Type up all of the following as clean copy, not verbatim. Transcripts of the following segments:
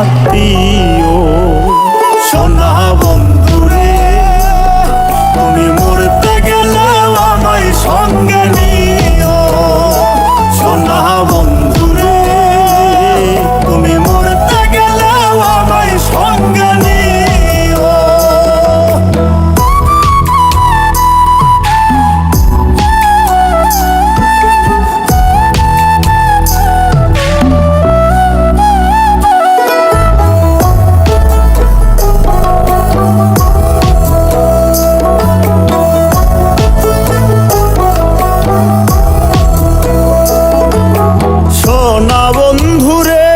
আত্মীয়। সোনা বন্ধুরে তুমি মরতে গেলেও আমায় সঙ্গে নিও। সোনা বন্ধুরে তুমি মরতে গেলেও আমায় সঙ্গে নিও। সোনা বন্ধুরে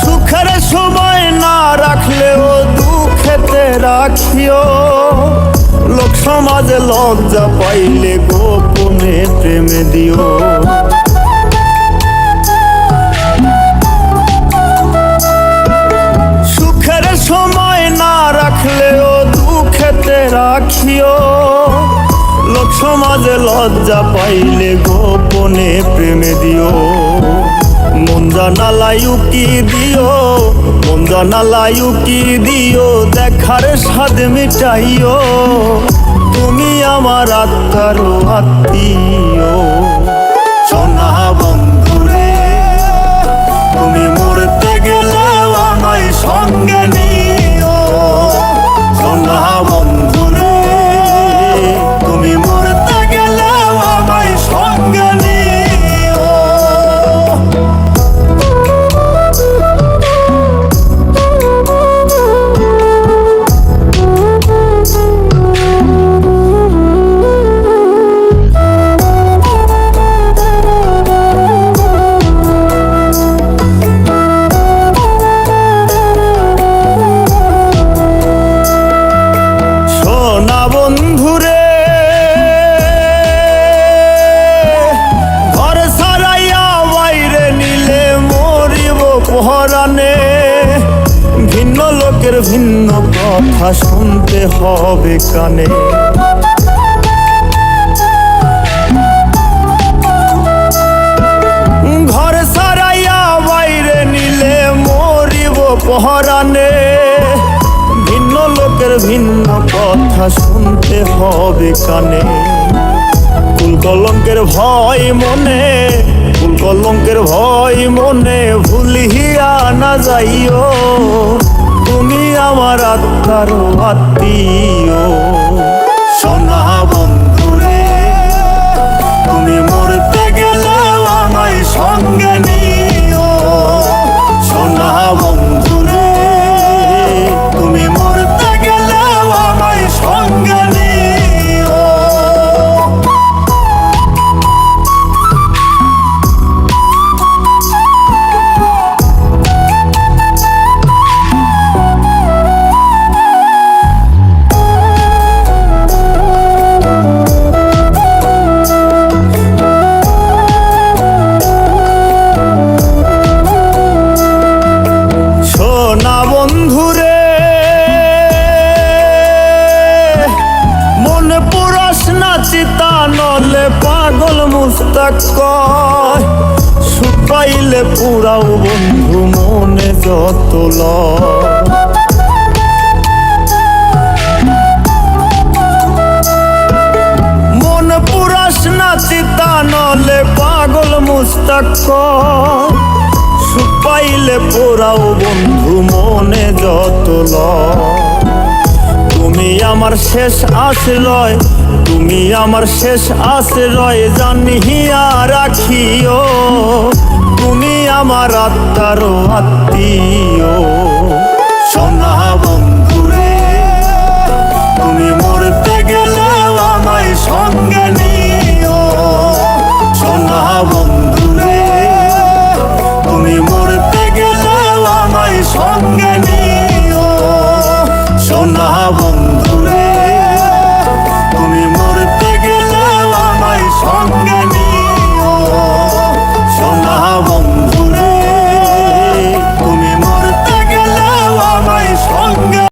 সুখের সময় না রাখলেও দুঃখেতে রাখিও। লোক সমাজে লজ্জা পাইলে গোপনে প্রেমে দিও। সুখের সময় না রাখলেও দুঃখেতে রাখিও। লোক সমাজে লজ্জা পাইলে গোপনে প্রেমে দিও। মন জানালাই উকি দিও, মন জানালাই উকি দিও, দেখার স্বাদ মিটাইও। তুমি আমার আত্মার আত্মীয়। সোনা বন্ধুরে তুমি মরতে গেলেও আমায় সঙ্গে নিও। সোনা বন্ধুরে তুমি মরতে গেলেও আমায় সঙ্গে নিও। সোনা বন্ধুরে ঘর ছাড়াইয়া বাইরে নিলে মরিব পহরানে। ভিন্ন লোকের ভিন্ন কথা শুনতে হবে কানে। ঘর ছাড়াইয়া বাইরে নিলে মরিব পহরানে। ভিন্ন লোকের ভিন্ন কথা শুনতে হবে কানে। কুল কলঙ্কের ভয় মনে, কুল কলঙ্কের ভয় মনে ভুলিয়া না যাইও। তুমি আমার আত্মার আত্মীয়। সোনা বন্ধুরে তুমি মরতে গেলেও আমায় সঙ্গে নিও। সোনা বন্ধুরে তুমি মরতে গেলেও আমায় সঙ্গে নিও। সোনা বন্ধুরে মন পুরস না চিতা নলে পাগল মুস্তাক কয়। সুখ পাইলে পুরাও বন্ধু মনে যত লয়। মন পুরস না চিতা নলে পাগল মুস্তাক কয়। সুখ পাইলে পোড়াও বন্ধু মনে যত লয়। তুমি আমার শেষ আশ্রয়, তুমি আমার শেষ আশ্রয় জানিয়া রাখিও। তুমি আমার আত্মার আত্মীয়।